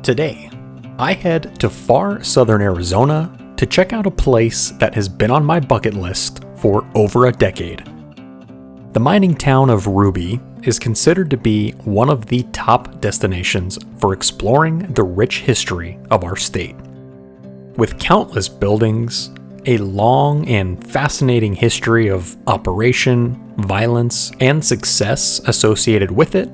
Today, I head to far southern Arizona to check out a place that has been on my bucket list for over a decade. The mining town of Ruby is considered to be one of the top destinations for exploring the rich history of our state. With countless buildings, a long and fascinating history of operation, violence, and success associated with it,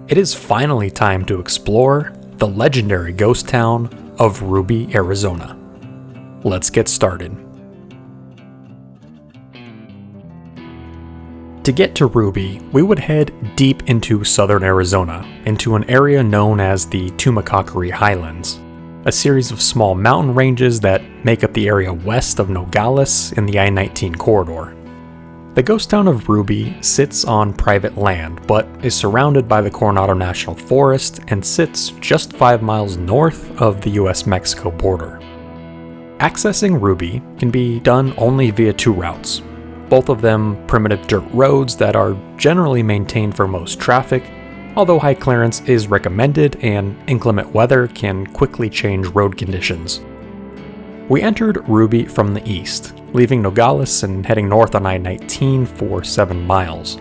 it is finally time to explore the legendary ghost town of Ruby, Arizona. Let's get started. To get to Ruby, we would head deep into southern Arizona, into an area known as the Tumacacori Highlands, a series of small mountain ranges that make up the area west of Nogales in the I-19 corridor. The ghost town of Ruby sits on private land, but is surrounded by the Coronado National Forest and sits just 5 miles north of the US-Mexico border. Accessing Ruby can be done only via 2 routes, both of them primitive dirt roads that are generally maintained for most traffic, although high clearance is recommended and inclement weather can quickly change road conditions. We entered Ruby from the east, leaving Nogales and heading north on I-19 for 7 miles.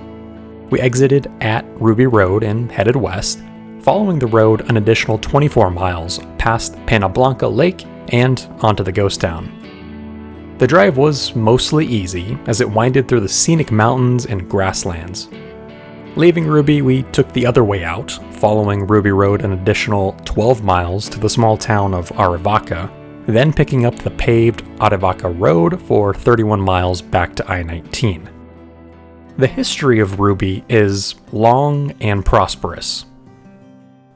We exited at Ruby Road and headed west, following the road an additional 24 miles past Pana Blanca Lake and onto the ghost town. The drive was mostly easy as it winded through the scenic mountains and grasslands. Leaving Ruby, we took the other way out, following Ruby Road an additional 12 miles to the small town of Arivaca, then picking up the paved Arivaca Road for 31 miles back to I-19. The history of Ruby is long and prosperous.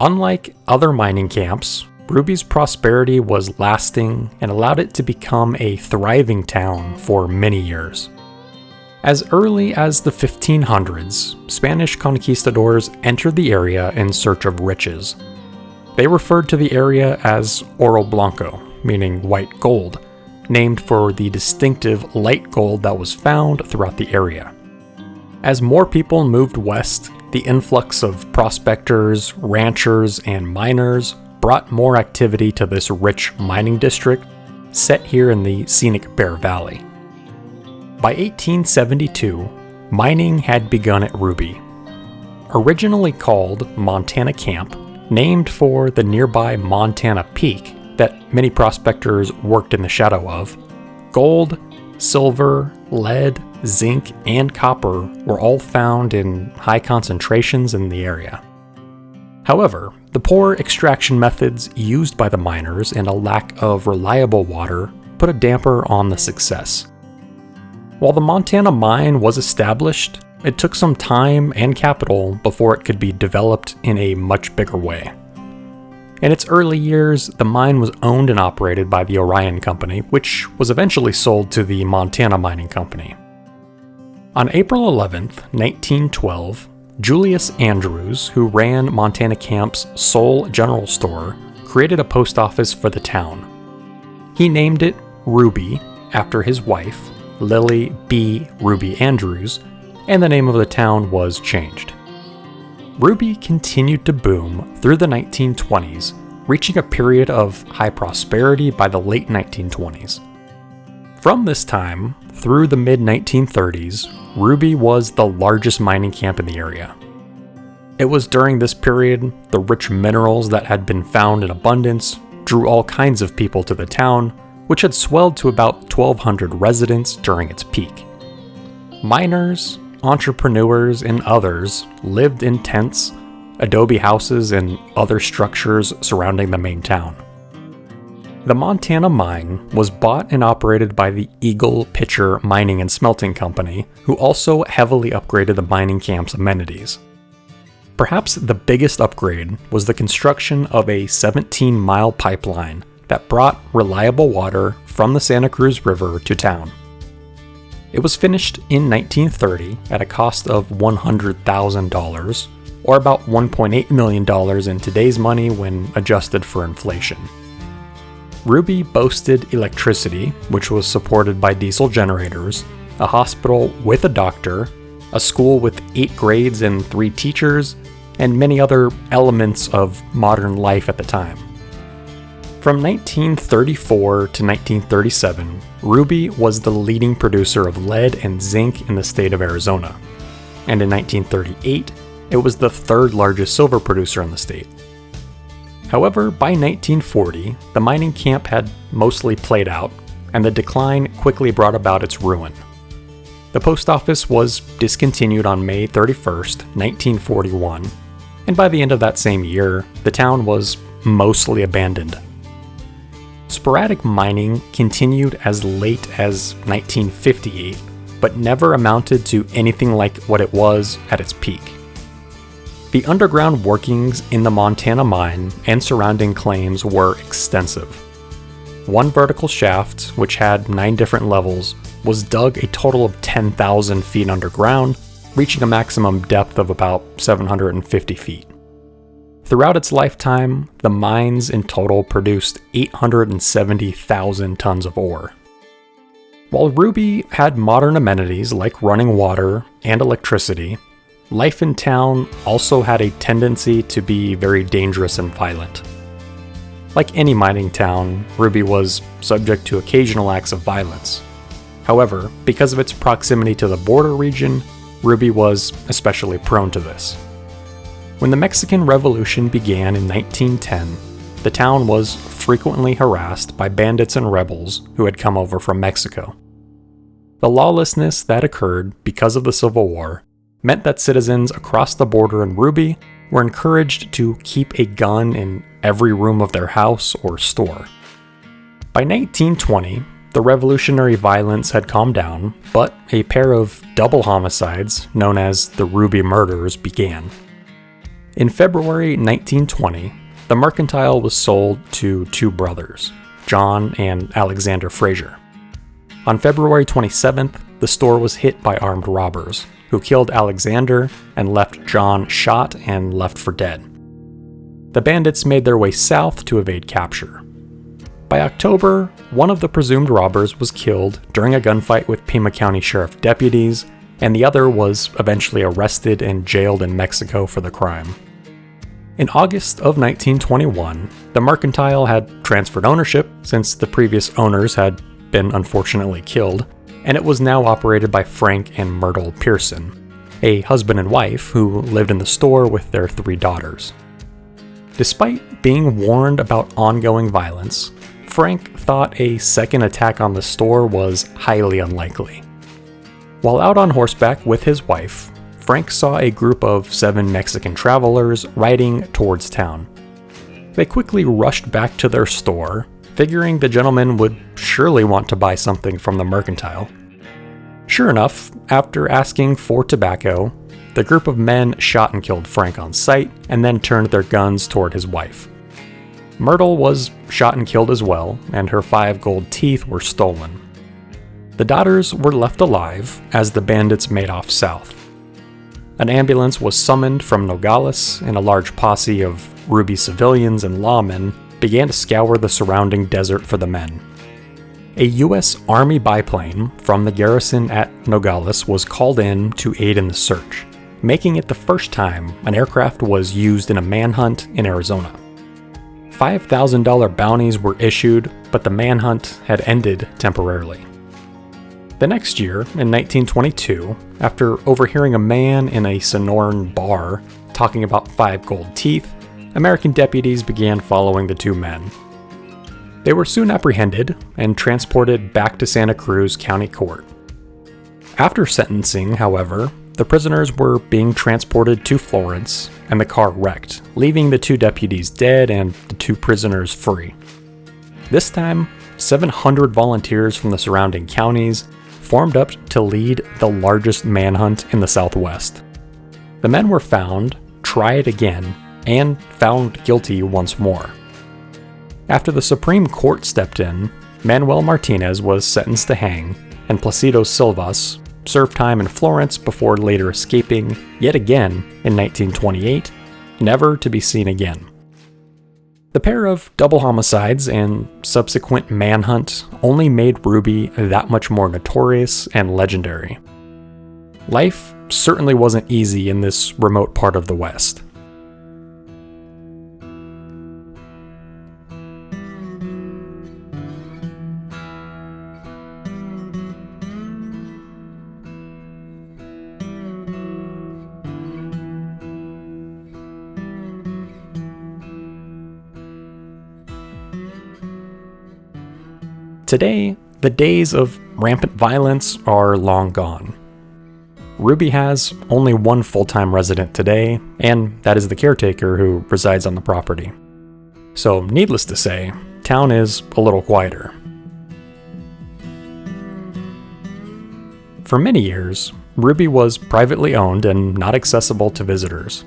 Unlike other mining camps, Ruby's prosperity was lasting and allowed it to become a thriving town for many years. As early as the 1500s, Spanish conquistadors entered the area in search of riches. They referred to the area as Oro Blanco, meaning white gold, named for the distinctive light gold that was found throughout the area. As more people moved west, the influx of prospectors, ranchers, and miners brought more activity to this rich mining district set here in the scenic Bear Valley. By 1872, mining had begun at Ruby. Originally called Montana Camp, named for the nearby Montana Peak that many prospectors worked in the shadow of, gold, silver, lead, zinc, and copper were all found in high concentrations in the area. However, the poor extraction methods used by the miners and a lack of reliable water put a damper on the success. While the Montana mine was established, it took some time and capital before it could be developed in a much bigger way. In its early years, the mine was owned and operated by the Orion Company, which was eventually sold to the Montana Mining Company. On April 11, 1912, Julius Andrews, who ran Montana Camp's sole general store, created a post office for the town. He named it Ruby after his wife, Lily B. Ruby Andrews, and the name of the town was changed. Ruby continued to boom through the 1920s, reaching a period of high prosperity by the late 1920s. From this time through the mid-1930s, Ruby was the largest mining camp in the area. It was during this period the rich minerals that had been found in abundance drew all kinds of people to the town, which had swelled to about 1,200 residents during its peak. Miners, entrepreneurs, and others lived in tents, adobe houses, and other structures surrounding the main town. The Montana mine was bought and operated by the Eagle Pitcher Mining and Smelting Company, who also heavily upgraded the mining camp's amenities. Perhaps the biggest upgrade was the construction of a 17-mile pipeline that brought reliable water from the Santa Cruz River to town. It was finished in 1930 at a cost of $100,000, or about $1.8 million in today's money when adjusted for inflation. Ruby boasted electricity, which was supported by diesel generators, a hospital with a doctor, a school with 8 grades and 3 teachers, and many other elements of modern life at the time. From 1934 to 1937, Ruby was the leading producer of lead and zinc in the state of Arizona. And in 1938, it was the third largest silver producer in the state. However, by 1940, the mining camp had mostly played out, and the decline quickly brought about its ruin. The post office was discontinued on May 31st, 1941, and by the end of that same year, the town was mostly abandoned. Sporadic mining continued as late as 1958, but never amounted to anything like what it was at its peak. The underground workings in the Montana mine and surrounding claims were extensive. One vertical shaft, which had 9 different levels, was dug a total of 10,000 feet underground, reaching a maximum depth of about 750 feet. Throughout its lifetime, the mines in total produced 870,000 tons of ore. While Ruby had modern amenities like running water and electricity, life in town also had a tendency to be very dangerous and violent. Like any mining town, Ruby was subject to occasional acts of violence. However, because of its proximity to the border region, Ruby was especially prone to this. When the Mexican Revolution began in 1910, the town was frequently harassed by bandits and rebels who had come over from Mexico. The lawlessness that occurred because of the Civil War meant that citizens across the border in Ruby were encouraged to keep a gun in every room of their house or store. By 1920, the revolutionary violence had calmed down, but a pair of double homicides, known as the Ruby Murders, began. In February 1920, the mercantile was sold to 2 brothers, John and Alexander Frazier. On February 27th, the store was hit by armed robbers, who killed Alexander and left John shot and left for dead. The bandits made their way south to evade capture. By October, one of the presumed robbers was killed during a gunfight with Pima County Sheriff deputies, and the other was eventually arrested and jailed in Mexico for the crime. In August of 1921, the mercantile had transferred ownership since the previous owners had been unfortunately killed, and it was now operated by Frank and Myrtle Pearson, a husband and wife who lived in the store with their 3 daughters. Despite being warned about ongoing violence, Frank thought a second attack on the store was highly unlikely. While out on horseback with his wife, Frank saw a group of 7 Mexican travelers riding towards town. They quickly rushed back to their store, figuring the gentleman would surely want to buy something from the mercantile. Sure enough, after asking for tobacco, the group of men shot and killed Frank on sight and then turned their guns toward his wife. Myrtle was shot and killed as well, and her 5 gold teeth were stolen. The daughters were left alive as the bandits made off south. An ambulance was summoned from Nogales, and a large posse of Ruby civilians and lawmen began to scour the surrounding desert for the men. A U.S. Army biplane from the garrison at Nogales was called in to aid in the search, making it the first time an aircraft was used in a manhunt in Arizona. $5,000 bounties were issued, but the manhunt had ended temporarily. The next year, in 1922, after overhearing a man in a Sonoran bar talking about 5 gold teeth, American deputies began following the 2 men. They were soon apprehended and transported back to Santa Cruz County Court. After sentencing, however, the prisoners were being transported to Florence, and the car wrecked, leaving the 2 deputies dead and the 2 prisoners free. This time, 700 volunteers from the surrounding counties formed up to lead the largest manhunt in the Southwest. The men were found, tried again, and found guilty once more. After the Supreme Court stepped in, Manuel Martinez was sentenced to hang, and Placido Silvas served time in Florence before later escaping yet again in 1928, never to be seen again. The pair of double homicides and subsequent manhunt only made Ruby that much more notorious and legendary. Life certainly wasn't easy in this remote part of the West. Today, the days of rampant violence are long gone. Ruby has only one full-time resident today, and that is the caretaker who resides on the property. So, needless to say, town is a little quieter. For many years, Ruby was privately owned and not accessible to visitors.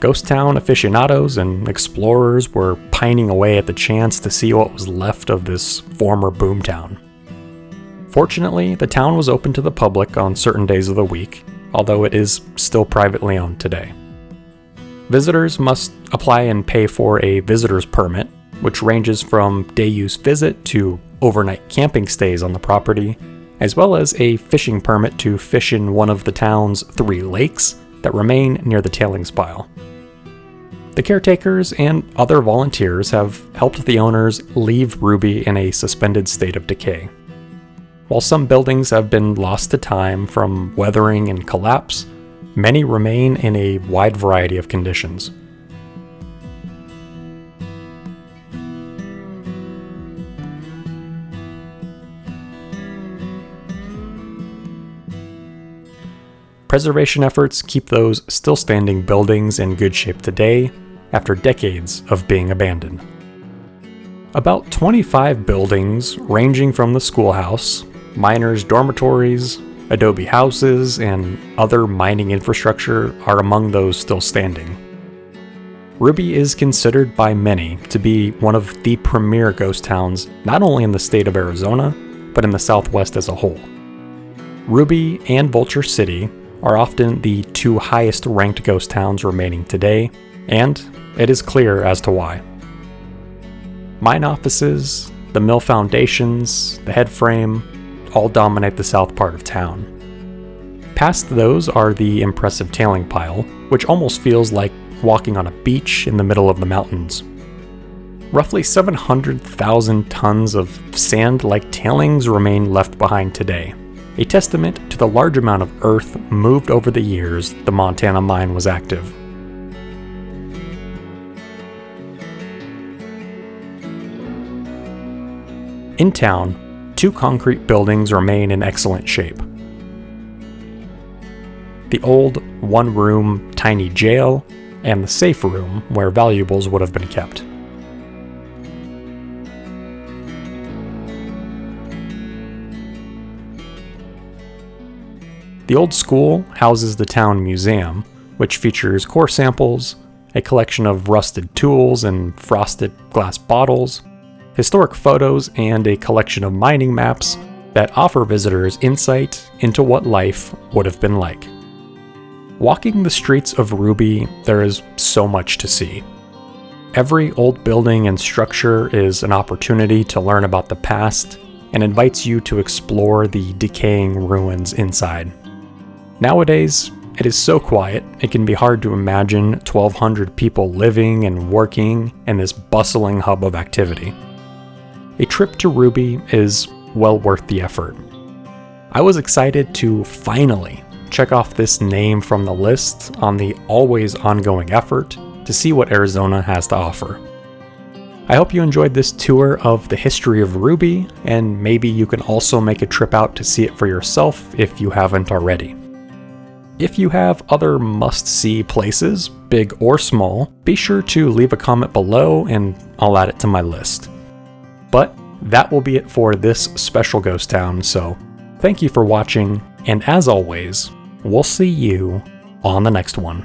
Ghost town aficionados and explorers were pining away at the chance to see what was left of this former boomtown. Fortunately, the town was open to the public on certain days of the week, although it is still privately owned today. Visitors must apply and pay for a visitor's permit, which ranges from day-use visit to overnight camping stays on the property, as well as a fishing permit to fish in one of the town's 3 lakes that remain near the tailings pile. The caretakers and other volunteers have helped the owners leave Ruby in a suspended state of decay. While some buildings have been lost to time from weathering and collapse, many remain in a wide variety of conditions. Preservation efforts keep those still standing buildings in good shape today after decades of being abandoned. About 25 buildings ranging from the schoolhouse, miners' dormitories, adobe houses, and other mining infrastructure are among those still standing. Ruby is considered by many to be one of the premier ghost towns not only in the state of Arizona, but in the Southwest as a whole. Ruby and Vulture City are often the 2 highest ranked ghost towns remaining today, and it is clear as to why. Mine offices, the mill foundations, the head frame, all dominate the south part of town. Past those are the impressive tailing pile, which almost feels like walking on a beach in the middle of the mountains. Roughly 700,000 tons of sand-like tailings remain left behind today, a testament to the large amount of earth moved over the years the Montana mine was active. In town, 2 concrete buildings remain in excellent shape. The old 1-room tiny jail and the safe room where valuables would have been kept. The old school houses the town museum, which features core samples, a collection of rusted tools and frosted glass bottles, historic photos, and a collection of mining maps that offer visitors insight into what life would have been like. Walking the streets of Ruby, there is so much to see. Every old building and structure is an opportunity to learn about the past and invites you to explore the decaying ruins inside. Nowadays, it is so quiet, it can be hard to imagine 1,200 people living and working in this bustling hub of activity. A trip to Ruby is well worth the effort. I was excited to finally check off this name from the list on the always ongoing effort to see what Arizona has to offer. I hope you enjoyed this tour of the history of Ruby, and maybe you can also make a trip out to see it for yourself if you haven't already. If you have other must-see places, big or small, be sure to leave a comment below and I'll add it to my list. But that will be it for this special ghost town, so thank you for watching, and as always, we'll see you on the next one.